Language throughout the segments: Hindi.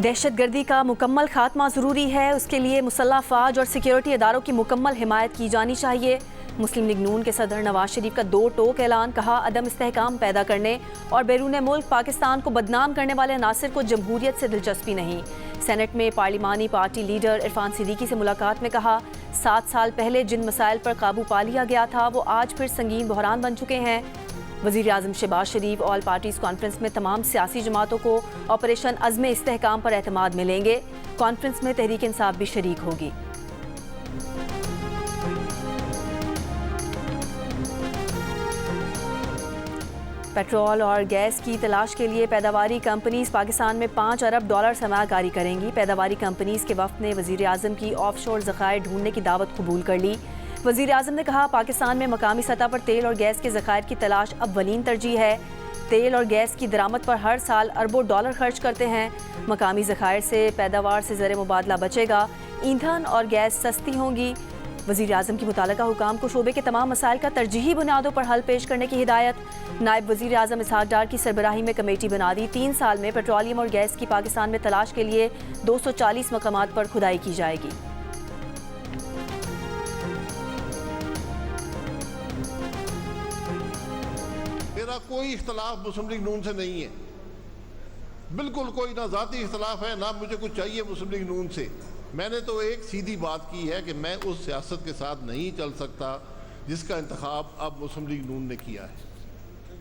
दहशतगर्दी का मुकम्मल खात्मा ज़रूरी है। उसके लिए मुसल्लह फ़ौज और सिक्योरिटी इदारों की मुकम्मल हिमायत की जानी चाहिए। मुस्लिम लीग नून के सदर नवाज शरीफ का 2 टोक ऐलान। कहा, अदम इस्तेहकाम पैदा करने और बैरून मुल्क पाकिस्तान को बदनाम करने वाले अनासिर को जमहूरियत से दिलचस्पी नहीं। सेनेट में पार्लिमानी पार्टी लीडर इरफान सिद्दीकी से मुलाकात में कहा, 7 साल पहले जिन मसाइल पर काबू पा लिया गया था वो आज फिर संगीन बहरान बन चुके हैं। वज़ीर आज़म शहबाज शरीफ ऑल पार्टीज़ कॉन्फ्रेंस में तमाम सियासी जमातों को ऑपरेशन अज़्म इस्तेहकाम पर एतमाद मिलेंगे। कॉन्फ्रेंस में तहरीक इंसाफ भी शरीक होगी। पेट्रोल और गैस की तलाश के लिए पैदावारी कंपनीज पाकिस्तान में $5 अरब सरमायाकारी करेंगी। पैदावारी कंपनीज के वफ़द ने वज़ीर आज़म की ऑफशोर ज़खायर ढूंढने की दावत कबूल कर ली। वज़ीर आज़म ने कहा, पाकिस्तान में मकामी सतह पर तेल और गैस के ज़खायर की तलाश अव्वलीन तरजीह है। तेल और गैस की दरामद पर हर साल अरबों डॉलर खर्च करते हैं। मकामी ज़खायर से पैदावार से ज़र मुबादला बचेगा। ईंधन और गैस सस्ती होंगी। वज़ीर आज़म की मुतालिका हुकाम को शोबे के तमाम मसाइल का तरजीही बुनियादों पर हल पेश करने की हिदायत। नायब वज़ीर आज़म इसहाक डार की सरबराही में कमेटी बना दी। 3 साल में पेट्रोलियम और गैस की पाकिस्तान में तलाश के लिए 240 मकामात पर खुदाई की जाएगी। मेरा कोई इख्तलाफ मुस्लिम लीग नून से नहीं है, बिल्कुल कोई ना ज़ाती इख्तलाफ है, ना मुझे कुछ चाहिए मुस्लिम लीग नून से। मैंने तो एक सीधी बात की है कि मैं उस सियासत के साथ नहीं चल सकता जिसका इंतखाब अब मुस्लिम लीग नून ने किया है।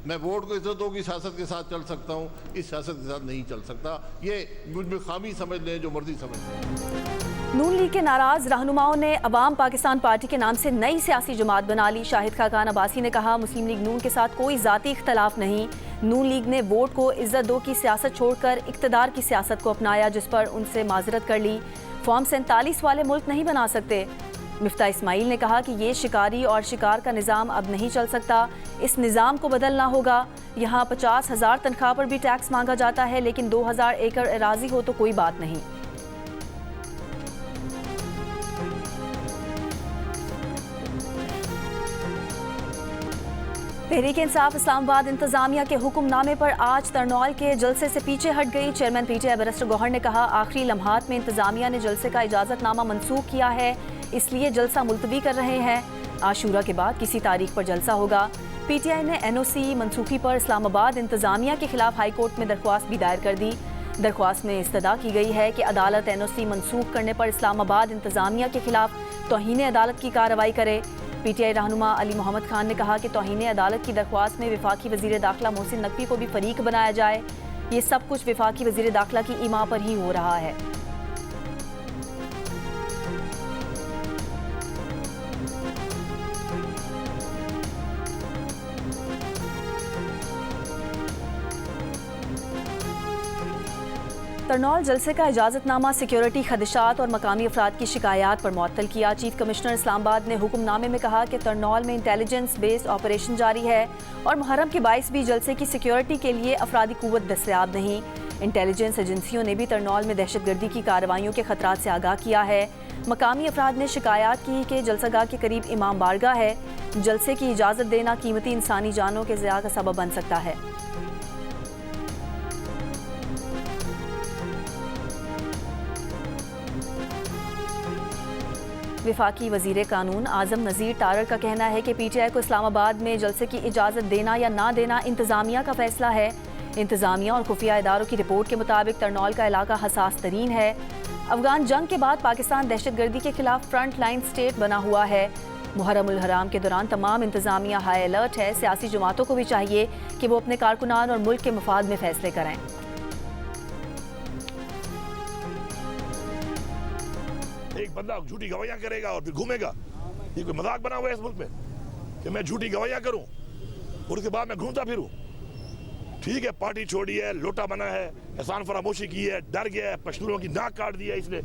मैं वोट को इज्जतों की सियासत के साथ चल सकता हूँ, इस सियासत के साथ नहीं चल सकता। ये मुझ में खामी समझ लें, जो मर्जी समझ लें। नून लीग के नाराज रहनुमाओं ने अवाम पाकिस्तान पार्टी के नाम से नई सियासी जमात बना ली। शाहिद खाकान अब्बासी ने कहा, मुस्लिम लीग नून के साथ कोई ज़ाती इख्तलाफ नहीं। नून लीग ने वोट को इज्जत दो की सियासत छोड़कर इक़्तिदार की सियासत को अपनाया, जिस पर उनसे माजरत कर ली। फॉर्म 47 वाले मुल्क नहीं बना सकते। मिफ्ता इस्माइल ने कहा कि ये शिकारी और शिकार का निज़ाम अब नहीं चल सकता, इस निज़ाम को बदलना होगा। यहाँ 50,000 तनख्वाह पर भी टैक्स मांगा जाता है, लेकिन 2000 एकड़ एराजी हो तो कोई बात नहीं। तहरीक इंसाफ इस्लामाबाद इंतजामिया के हुक्मनामे पर आज तरनौल के जलसे से पीछे हट गई। चेयरमैन पीटीआई बैरिस्टर गौहर ने कहा, आखिरी लम्हात में इंतजामिया ने जलसे का इजाज़तनामा मनसूख किया है, इसलिए जलसा मुलतवी कर रहे हैं। आशूरा के बाद किसी तारीख पर जलसा होगा। पीटीआई ने एनओसी मनसूखी पर इस्लामाबाद इंतजामिया के खिलाफ हाई कोर्ट में दरख्वास्त भी दायर कर दी। दरख्वास्त में इस्तदा की गई है कि अदालत एनओसी मनसूख करने पर इस्लामाबाद इंतजामिया के खिलाफ तौहीन अदालत की कार्रवाई करे। पीटीआई रहनुमा अली मोहम्मद खान ने कहा कि तौहीन अदालत की दरख्वास्त में वफाकी वज़ीर दाखिला मोहसिन नकवी को भी फरीक बनाया जाए। ये सब कुछ वफाकी वज़ीर दाखिला की ईमा पर ही हो रहा है। तरनौल जलसे का इजाज़तनामा सिक्योरिटी खदशात और मकामी अफराद की शिकायत पर मुअत्तल किया। चीफ कमिश्नर इस्लामाबाद ने हुक्मनामे में कहा कि तरनौल में इंटेलिजेंस बेस्ड ऑपरेशन जारी है और मुहर्रम के बाइस भी जलसे की सिक्योरिटी के लिए अफरादी कुव्वत दस्तयाब नहीं। इंटेलिजेंस एजेंसियों ने भी तरनौल में दहशतगर्दी की कार्रवाइयों के खतरात से आगाह किया है। मकामी अफराद ने शिकायत की कि जलसागाह के करीब इमाम बारगाह है, जलसे की इजाज़त देना कीमती इंसानी जानों के ज़िया का सबब बन सकता है। वफाकी वज़ीर कानून आज़म नज़ीर तारड़ का कहना है कि पीटीआई को इस्लामाबाद में जलसे की इजाज़त देना या ना देना इंतज़ामिया का फैसला है। इंतज़ामिया और खुफिया इदारों की रिपोर्ट के मुताबिक तरनौल का इलाका हसास तरीन है। अफगान जंग के बाद पाकिस्तान दहशतगर्दी के खिलाफ फ्रंट लाइन स्टेट बना हुआ है। मुहर्रम उल हराम के दौरान तमाम इंतज़ामिया हाई अलर्ट है। सियासी जमातों को भी चाहिए कि वो अपने कारकुनान और मुल्क के मफाद में फैसले करें। एक बंदा झूठी गवाहियां करेगा और फिर घूमेगा, ये कोई मजाक बना हुआ है इस मुल्क में कि मैं झूठी गवाहियां करूं और उसके बाद मैं घूमता फिरूं? ठीक है, पार्टी छोड़ी है, लोटा बना है, एहसान फरामोशी की है, डर गया है, पश्तूनों की नाक काट दिया इसने,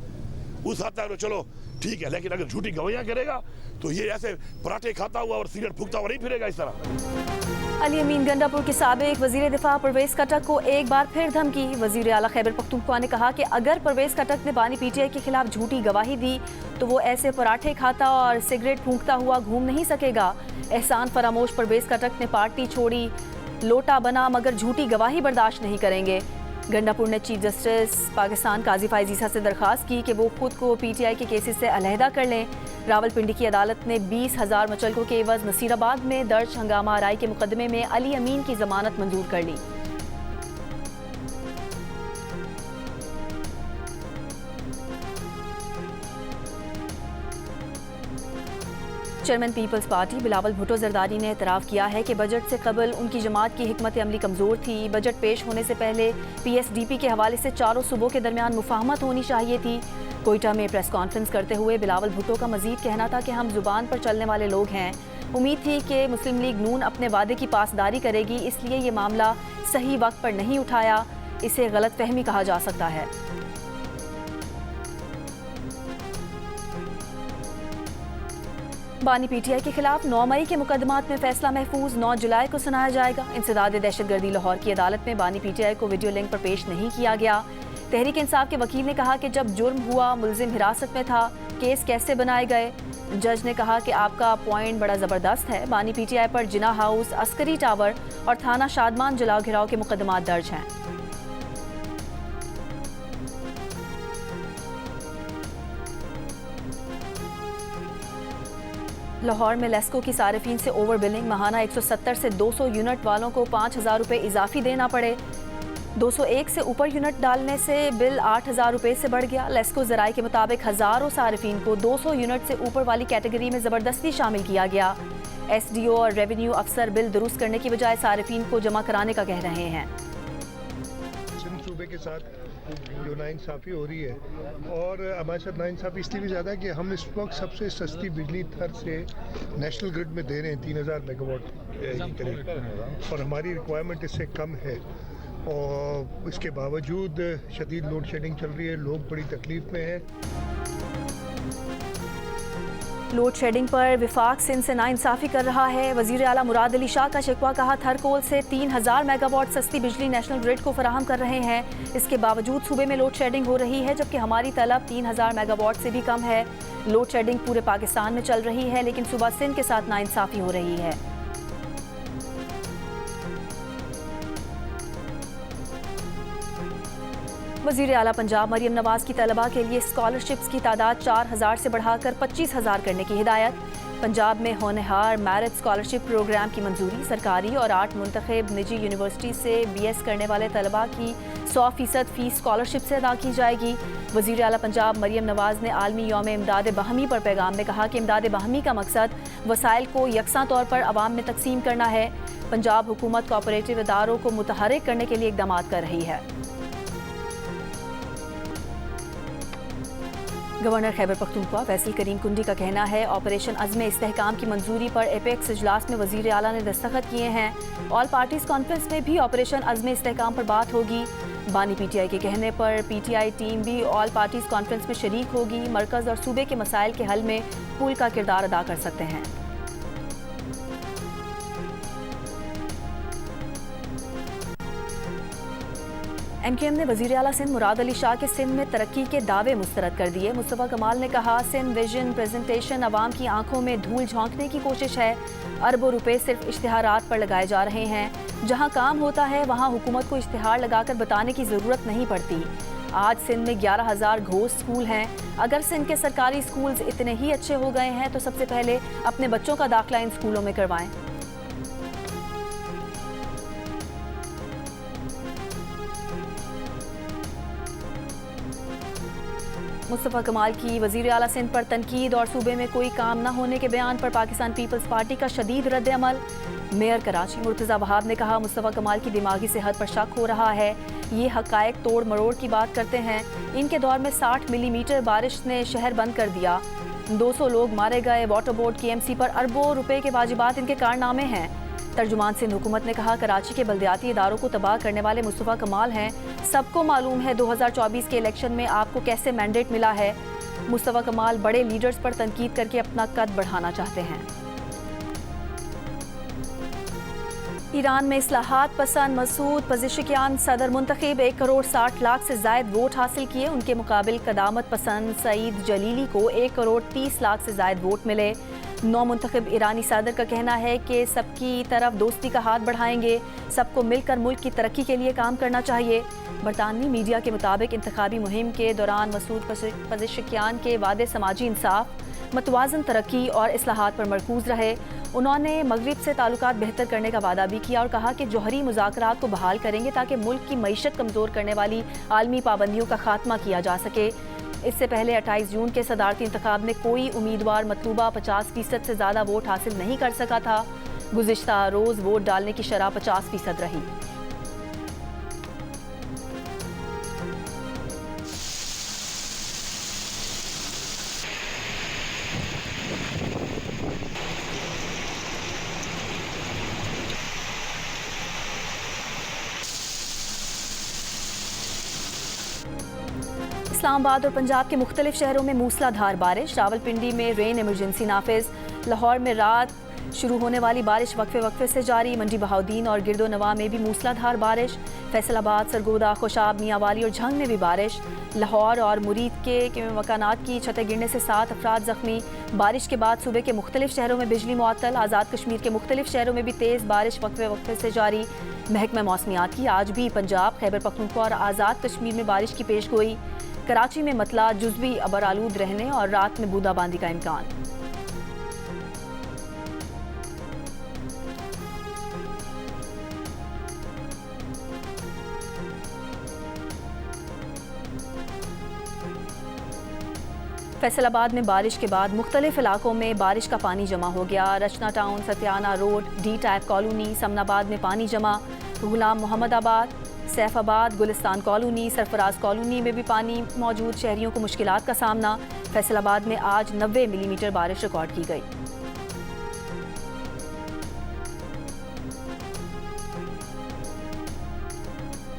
उस हद तक तो चलो ठीक है, लेकिन अगर झूठी गवाहियां करेगा तो ये ऐसे पराठे खाता हुआ और सिगरेट फूकता हुआ नहीं फिरेगा इस तरह। अली अमीन गंडापुर के साबिक वज़ीर दिफा परवेज़ कटक को एक बार फिर धमकी। वज़ीर आला खैबर पख्तूनख्वा ने कहा कि अगर परवेज़ कटक ने बानी पीटीआई के खिलाफ झूठी गवाही दी तो वो ऐसे पराठे खाता और सिगरेट फूंकता हुआ घूम नहीं सकेगा। एहसान फरामोश परवेज़ कटक ने पार्टी छोड़ी, लोटा बना, मगर झूठी गवाही बर्दाश्त नहीं करेंगे। गंडापुर ने चीफ जस्टिस पाकिस्तान काजी फाइज ईसा से दरख्वास्त की कि वो खुद को पीटीआई के केसेस से अलहदा कर लें। रावलपिंडी की अदालत ने 20,000 मचलकों के एवज नसीराबाद में दर्ज हंगामा आराई के मुकदमे में अली अमीन की जमानत मंजूर कर ली। चेयरमैन पीपल्स पार्टी बिलावल भुट्टो जरदारी ने एतराफ़ किया है कि बजट से कबल उनकी जमात की हिकमत अमली कमज़ोर थी। बजट पेश होने से पहले पीएसडीपी के हवाले से चारों सूबों के दरमियान मुफाहमत होनी चाहिए थी। कोयटा में प्रेस कॉन्फ्रेंस करते हुए बिलावल भुट्टो का मजीद कहना था कि हम जुबान पर चलने वाले लोग हैं। उम्मीद थी कि मुस्लिम लीग नून अपने वादे की पासदारी करेगी, इसलिए ये मामला सही वक्त पर नहीं उठाया। इसे गलतफहमी कहा जा सकता है। बानी पीटीआई के खिलाफ 9 मई के मुकदमात में फैसला महफूज 9 जुलाई को सुनाया जाएगा। इंसदाद दहशतगर्दी लाहौर की अदालत में बानी पीटीआई को वीडियो लिंक पर पेश नहीं किया गया। तहरीक इंसाफ के वकील ने कहा कि जब जुर्म हुआ मुलजिम हिरासत में था, केस कैसे बनाए गए। जज ने कहा कि आपका पॉइंट बड़ा ज़बरदस्त है। बानी पीटीआई पर जिना हाउस, अस्करी टावर और थाना शादमान जलाओ घिराव के मुकदमात दर्ज हैं। लाहौर में लेस्को की सारिफीन से ओवर बिलिंग, माहाना 170 से 200 यूनिट वालों को 5,000 रुपये इजाफी देना पड़े। 201 से ऊपर यूनिट डालने से बिल 8,000 रुपये से बढ़ गया। लेस्को ज़राए के मुताबिक हज़ारों सारिफीन को 200 यूनिट से ऊपर वाली कैटेगरी में ज़बरदस्ती शामिल किया गया। एसडीओ और रेवेन्यू अफसर बिल दुरुस्त करने की बजाय सारिफीन को जमा कराने का कह रहे हैं। सूबे के साथ जो नाइंसाफ़ी हो रही है, और हमारे साथ नाइंसाफ़ी इसलिए भी ज़्यादा है कि हम इस वक्त सबसे सस्ती बिजली थर से नेशनल ग्रिड में दे रहे हैं 3,000 मेगावाट करीब, और हमारी रिक्वायरमेंट इससे कम है। और इसके बावजूद शदीद लोड शेडिंग चल रही है, लोग बड़ी तकलीफ में हैं। लोड शेडिंग पर विफाक सिंध से नाइंसाफ़ी कर रहा है। वज़ीर आला मुराद अली शाह का शिकवा, कहा थरकोल से 3,000 मेगावाट सस्ती बिजली नेशनल ग्रिड को फराहम कर रहे हैं। इसके बावजूद सूबे में लोड शेडिंग हो रही है, जबकि हमारी तलब 3,000 मेगावाट से भी कम है। लोड शेडिंग पूरे पाकिस्तान में चल रही है, लेकिन सूबा सिंध के साथ नाइंसाफ़ी हो रही है। वज़ीर आला पंजाब मरियम नवाज की तलबा के लिए स्कॉलरशिप्स की तादाद 4,000 से बढ़ाकर 25,000 करने की हिदायत। पंजाब में होनहार मैरिट स्कॉलरशिप प्रोग्राम की मंजूरी। सरकारी और 8 मुंतखब निजी यूनिवर्सिटी से BS करने वाले तलबा की 100% फ़ीस स्कॉलरशिप से अदा की जाएगी। वज़ीर आला पंजाब मरियम नवाज ने आलमी यौम इमदाद बाहमी पर पैगाम में कहा कि इमदाद बाहमी का मकसद वसाइल को यकसां तौर पर अवाम में तकसीम करना है। पंजाब हुकूमत कोऑपरेटिव इदारों को मुतहर्रिक करने के लिए इक़दाम कर रही है। गवर्नर खैबर पख्तूनख्वा फैसल करीम कुंडी का कहना है, ऑपरेशन अज़्म इस्तेहकाम की मंजूरी पर एपेक्स इजलास में वज़ीर आला ने दस्तखत किए हैं। ऑल पार्टीज़ कॉन्फ्रेंस में भी ऑपरेशन अज़्म इस्तेहकाम पर बात होगी। बानी पीटीआई के कहने पर पीटीआई टीम भी ऑल पार्टीज़ कॉन्फ्रेंस में शरीक होगी। मरकज़ और सूबे के मसाइल के हल में पुल का किरदार अदा कर सकते हैं। MKM ने वज़ीर आला सिंध मुराद अली शाह के सिंध में तरक्की के दावे मुस्तरद कर दिए। मुस्तफ़ा कमाल ने कहा, सिंध विजन प्रेजेंटेशन अवाम की आंखों में धूल झोंकने की कोशिश है। अरबों रुपए सिर्फ इश्तिहारात पर लगाए जा रहे हैं। जहां काम होता है वहां हुकूमत को इश्तिहार लगाकर बताने की ज़रूरत नहीं पड़ती। आज सिंध में 11,000 घोस्ट स्कूल हैं। अगर सिंध के सरकारी स्कूल्स इतने ही अच्छे हो गए हैं तो सबसे पहले अपने बच्चों का दाखिला इन स्कूलों में करवाएं। मुस्तफ़ा कमाल की वज़ीर आला सिंध पर तनकीद और सूबे में कोई काम न होने के बयान पर पाकिस्तान पीपल्स पार्टी का शदीद रद्द अमल। मेयर कराची मुर्तज़ा वहाब ने कहा, मुस्तफ़ा कमाल की दिमागी सेहत पर शक हो रहा है। ये हक़ाइक़ तोड़ मरोड़ की बात करते हैं। इनके दौर में 60 मिलीमीटर बारिश ने शहर बंद कर दिया। 200 लोग मारे गए। वाटर बोर्ड KMC पर अरबों रुपए के वाजिबात इनके कारनामे हैं। तर्जुमान सिंध हुकूमत ने कहा, कराची के बल्दियाती इदारों को तबाह करने वाले मुस्तफ़ा कमाल हैं। सबको मालूम है 2024 के इलेक्शन में आपको कैसे मैंडेट मिला है। मुस्तफ़ा कमाल बड़े लीडर्स पर तनकीद करके अपना कद बढ़ाना चाहते हैं। ईरान में इस्लाहात पसंद मसूद पज़ेशिकियान सदर मुंतखब 1 करोड़ 60 लाख से ज़ायद वोट हासिल किए। उनके मुकाबिल कदामत पसंद सईद जलीली को 1 करोड़ 30 लाख से ज़ायद वोट मिले। नौ मुंतखब ईरानी सदर का कहना है कि सबकी तरफ दोस्ती का हाथ बढ़ाएंगे, सबको मिलकर मुल्क की तरक्की के लिए काम करना चाहिए। बरतानवी मीडिया के मुताबिक इंतखाबी मुहिम के दौरान मसूद पज़ेशकियान के वादे समाजी इंसाफ, मतवाज़न तरक्की और इस्लाहात पर मरकूज रहे। उन्होंने मगरिब से ताल्लुकात बेहतर करने का वादा भी किया और कहा कि जौहरी मुज़ाकरात को बहाल करेंगे ताकि मुल्क की मईशत कमज़ोर करने वाली आलमी पाबंदियों का खात्मा किया जा सके। इससे पहले 28 जून के सदारती इंतखाब में कोई उम्मीदवार मतलूबा 50% से ज़्यादा वोट हासिल नहीं कर सका था। गुज़िश्ता रोज़ वोट डालने की शरह 50% रही। इस्लामाबाद और पंजाब के मुख्तलिफ शहरों में मूसलाधार बारिश। रावलपिंडी में रेन इमरजेंसी नाफिज। लाहौर में रात शुरू होने वाली बारिश वक्फे वक्फे से जारी। मंडी बहाउद्दीन और गिरदो नवा में भी मूसलाधार बारिश। फैसलाबाद, सरगोदा, खुशाब, मियांवाली और झंग में भी बारिश। लाहौर और मुरीद के मकानात की छतें गिरने से 7 अफराद जख्मी। बारिश के बाद सूबे के मुख्तलिफ शहरों में बिजली मुअत्तल। आज़ाद कश्मीर के मुख्तलिफ शहरों में भी तेज़ बारिश वक्फे वक्फे से जारी। महकमा मौसमियात की आज भी पंजाब, खैबर पख्तूनख्वा और आज़ाद कश्मीर में बारिश की पेश गोई। कराची में मतला जुज़वी अबर आलूद रहने और रात में बूंदाबांदी का इम्कान। फैसलाबाद में बारिश के बाद मुख्तलिफ इलाकों में बारिश का पानी जमा हो गया। Rachna town, Satyana road, D type colony, Samanabad में पानी जमा। गुलाम मोहम्मदाबाद, सैफाबाद, गुलिस्तान कॉलोनी, सरफराज कॉलोनी में भी पानी मौजूद। शहरियों को मुश्किलात का सामना। फैसलाबाद में आज 90 मिलीमीटर बारिश रिकॉर्ड की गई।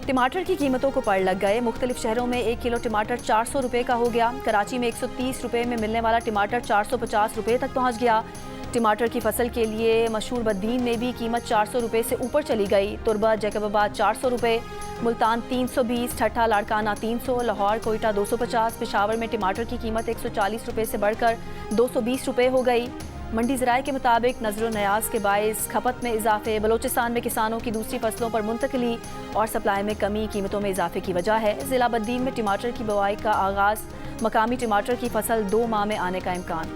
टमाटर की कीमतों को पड़ लग गए। मुख्तलिफ शहरों में 1 किलो टमाटर 400 रुपये का हो गया। कराची में 130 रुपये में मिलने वाला टमाटर 450 रुपये तक पहुँच गया। टमाटर की फसल के लिए मशहूर बद्दीन में भी कीमत 400 रुपये से ऊपर चली गई। तुरबत, जैकबाबाद 400 रुपये, मुल्तान 320, ठट्ठा लाड़काना 300, लाहौर कोयटा 250। पेशावर में टमाटर की कीमत 140 रुपये से बढ़कर 220 रुपये हो गई। मंडी ज़राए के मुताबिक नज़र न्याज के बायस खपत में इजाफे, बलोचिस्तान में किसानों की दूसरी फसलों पर मुंतकली और सप्लाई में कमी कीमतों में इजाफे की वजह है। ज़िला बद्दीन में टमाटर की बुआई का आगाज़, मकामी टमाटर की फसल 2 माह में आने का इम्कान।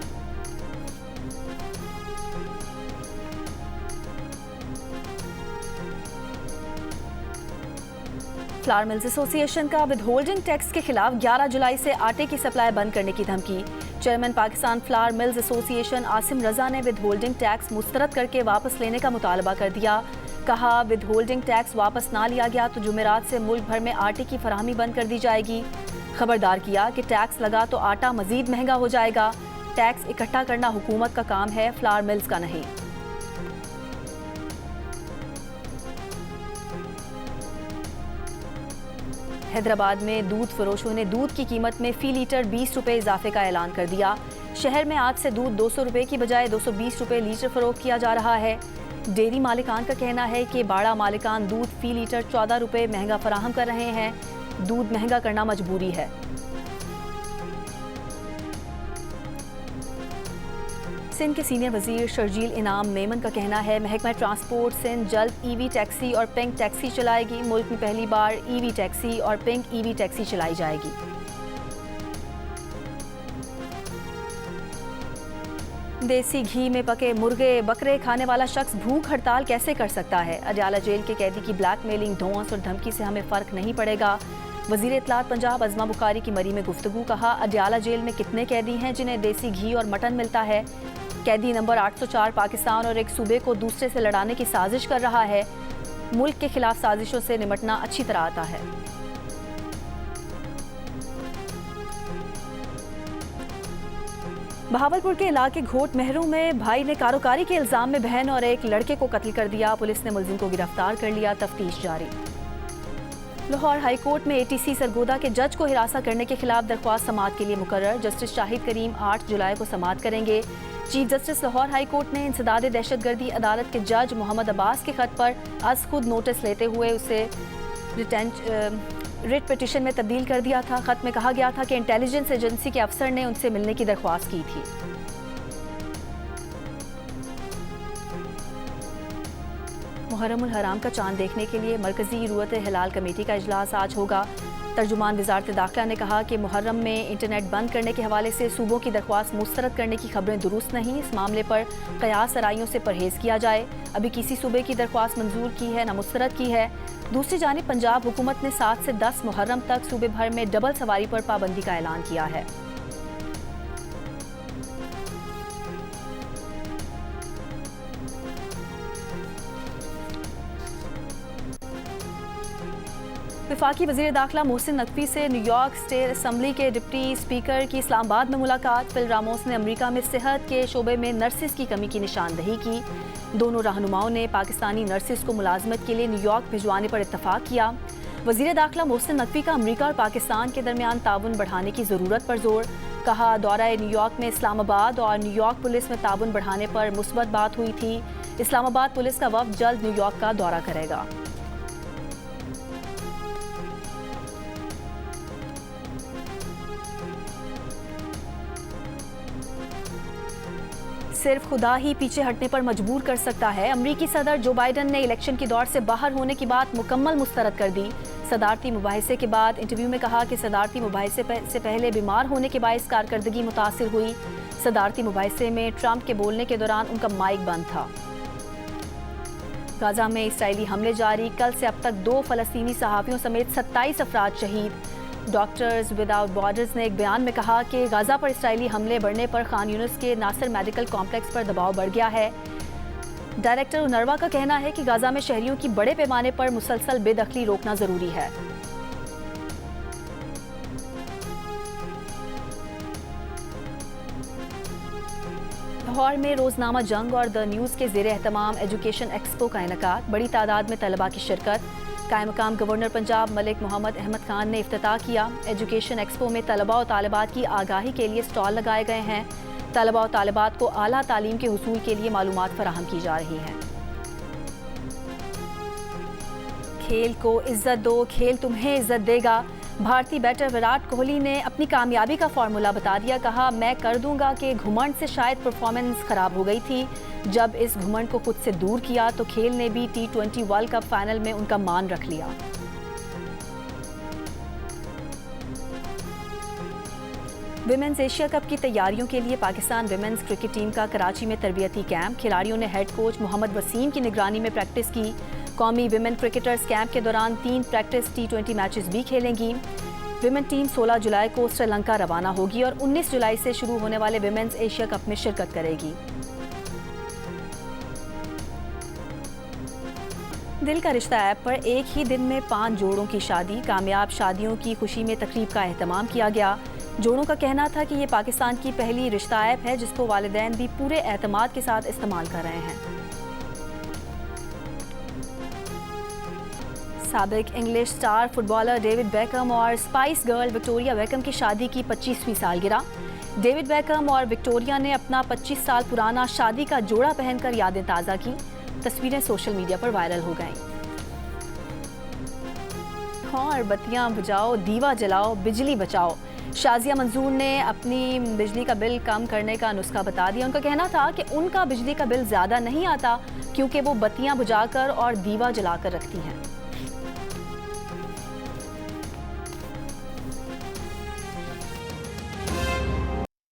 फ्लावर मिल्स एसोसिएशन का विदहोल्डिंग टैक्स के खिलाफ 11 जुलाई से आटे की सप्लाई बंद करने की धमकी। Chairman Pakistan flour mills association Asim Raza ने विदहोल्डिंग टैक्स मुस्तरद करके वापस लेने का मुतालबा कर दिया। कहा, विदहोल्डिंग टैक्स वापस ना लिया गया तो जुमेरात से मुल्क भर में आटे की फराहमी बंद कर दी जाएगी। खबरदार किया कि टैक्स लगा तो आटा मजीद महंगा हो जाएगा। टैक्स इकट्ठा करना हुकूमत का काम है, फ्लावर मिल्स का नहीं। हैदराबाद में दूध फरोशों ने दूध की कीमत में फी लीटर 20 रुपये इजाफे का ऐलान कर दिया। शहर में आज से दूध 200 रुपये की बजाय 220 रुपये लीटर फरोख्त किया जा रहा है। डेयरी मालिकान का कहना है कि बाड़ा मालिकान दूध फी लीटर 14 रुपये महंगा फराहम कर रहे हैं। दूध महंगा करना मजबूरी है। सिंध के सीनियर वजीर शर्जील इनाम मेमन का कहना है, महकमा ट्रांसपोर्ट सिंध जल्द ईवी टैक्सी और पिंक टैक्सी चलाएगी। मुल्क में पहली बार ईवी टैक्सी और पिंक ईवी टैक्सी चलाई जाएगी। देसी घी में पके मुर्गे बकरे खाने वाला शख्स भूख हड़ताल कैसे कर सकता है? अडयाला जेल के कैदी की ब्लैकमेलिंग, धौंस और धमकी से हमें फ़र्क नहीं पड़ेगा। वज़ीर इत्तलात पंजाब अज़मा बुखारी की मरी में गुफ्तगू। कहा, अडयाला जेल में कितने कैदी हैं जिन्हें देसी घी और मटन मिलता है? कैदी नंबर 804 पाकिस्तान और एक सूबे को दूसरे से लड़ाने की साजिश कर रहा है। मुल्क के खिलाफ साजिशों से निपटना अच्छी तरह आता है। बहावलपुर के इलाके घोट मेहरू में भाई ने कारोकारी के इल्जाम में बहन और एक लड़के को कत्ल कर दिया। पुलिस ने मुलजिम को गिरफ्तार कर लिया। तफ्तीश जारी। लाहौर हाई कोर्ट में ATC सरगोदा के जज को हिरासत करने के खिलाफ दरख्वास्त समाअत के लिए मुकर्रर। जस्टिस शाहिद करीम 8 जुलाई को समाअत करेंगे। Chief justice Lahore high court ने इंसदाद दहशतगर्दी अदालत के जज मोहम्मद अब्बास के खत पर आज खुद नोटिस लेते हुए उसे रिट पिटीशन में तब्दील कर दिया था। खत में कहा गया था कि इंटेलिजेंस एजेंसी के अफसर ने उनसे मिलने की दरख्वास्त की थी। मुहर्रम उल हराम का चांद देखने के लिए मरकजी रूयत हिलाल कमेटी का इजलास आज होगा। तर्जुमान वजारत दाखिला ने कहा कि मुहर्रम में इंटरनेट बंद करने के हवाले से सूबों की दरख्वास्त मुस्तरद करने की खबरें दुरुस्त नहीं। इस मामले पर कयास आराइयों से परहेज किया जाए। अभी किसी सूबे की दरख्वास्त मंजूर की है न मुस्तरद की है। दूसरी जानिब पंजाब हुकूमत ने 7 से 10 मुहर्रम तक सूबे भर में डबल सवारी पर पाबंदी का ऐलान किया है। वफाकी वज़ीर दाखिला मोहसिन नकवी से न्यूयॉर्क स्टेट असम्बली के डिप्टी स्पीकर की इस्लामाबाद में मुलाकात। फिल रामोस ने अमेरिका में सेहत के शोबे में नर्सिस की कमी की निशानदही की। दोनों रहनुमाओं ने पाकिस्तानी नर्सिस को मुलाजमत के लिए न्यूयॉर्क भिजवाने पर इत्तफाक किया। वज़ीर दाखिला मोहसिन नकवी का अमेरिका और पाकिस्तान के दरमियान ताउन बढ़ाने की ज़रूरत पर जोर। कहा, दौरा न्यूयॉर्क में इस्लामाबाद और न्यूयॉर्क पुलिस में ताउन बढ़ाने पर मुस्बत बात हुई थी। इस्लामाबाद पुलिस का वफ़द जल्द न्यूयॉर्क का दौरा करेगा। सिर्फ खुदा ही पीछे हटने पर मजबूर कर सकता है। अमरीकी सदर जो बाइडन ने इलेक्शन की दौड़ से बाहर होने की बात मुकम्मल मुस्तरद कर दी। सदारती मुबाहिसे के बाद इंटरव्यू में कहा कि सदारती मुबाहिसे से पहले बीमार होने के बायस कारकर्दगी मुतासिर हुई। सदारती मुबाहिसे में ट्रंप के बोलने के दौरान उनका माइक बंद था। गाजा में इसराइली हमले जारी। कल से अब तक 2 फ़लस्तीनी सहाफ़ियों समेत 27 अफराद शहीद। डॉक्टर्स विदाउट बॉर्डर्स ने एक बयान में कहा कि गाजा पर इसराइली हमले बढ़ने पर खान यूनिस के नासर मेडिकल कॉम्प्लेक्स पर दबाव बढ़ गया है। डायरेक्टर उनरवा का कहना है कि गाजा में शहरियों की बड़े पैमाने पर मुसलसल बेदखली रोकना जरूरी है। लाहौर में रोजनामा जंग और द न्यूज़ के ज़ेरे एहतमाम एजुकेशन एक्सपो का इनेकाद। बड़ी तादाद में तलबा की शिरकत। कायम मकाम गवर्नर पंजाब मलिक मोहम्मद अहमद खान ने इफ्तिताह किया। एजुकेशन एक्सपो में तलबा और तालिबात की आगाही के लिए स्टॉल लगाए गए हैं। तलबा और तालिबात को आला तालीम के हुसूल के लिए मालूमात फराहम की जा रही हैं। खेल को इज्जत दो, खेल तुम्हें इज्जत देगा। भारतीय बैटर विराट कोहली ने अपनी कामयाबी का फॉर्मूला बता दिया। कहा, मैं कर दूंगा कि घुमंड से शायद परफॉर्मेंस खराब हो गई थी। जब इस घुमंड को खुद से दूर किया तो खेल ने भी T20 वर्ल्ड कप फाइनल में उनका मान रख लिया। विमेंस एशिया कप की तैयारियों के लिए पाकिस्तान विमेंस क्रिकेट टीम का कराची में तरबियती कैंप। खिलाड़ियों ने हेड कोच मोहम्मद वसीम की निगरानी में प्रैक्टिस की। कौमी विमेन क्रिकेटर्स कैंप के दौरान 3 प्रैक्टिस T20 मैचेस भी खेलेंगी। विमेन टीम 16 जुलाई को श्रीलंका रवाना होगी और 19 जुलाई से शुरू होने वाले विमेंस एशिया कप में शिरकत करेगी। दिल का रिश्ता ऐप पर एक ही दिन में 5 जोड़ों की शादी। कामयाब शादियों की खुशी में तकरीब का एहतमाम किया गया। जोड़ों का कहना था कि ये पाकिस्तान की पहली रिश्ता ऐप है जिसको वालिदैन भी पूरे एतमाद के साथ इस्तेमाल कर रहे हैं। साबिक English star footballer David Beckham और स्पाइस गर्ल विक्टोरिया बेकहम की शादी की 25वीं सालगिरह। डेविड बेकहम और विक्टोरिया ने अपना 25 साल पुराना शादी का जोड़ा पहनकर यादें ताज़ा की। तस्वीरें सोशल मीडिया पर वायरल हो गईं। और बत्तियां बुझाओ, दीवा जलाओ, बिजली बचाओ। शाजिया मंजूर ने अपनी बिजली का बिल कम करने का नुस्खा बता दिया। उनका कहना था कि उनका बिजली का बिल ज़्यादा नहीं आता क्योंकि वो बत्तियां बुझाकर और दीवा जलाकर रखती हैं।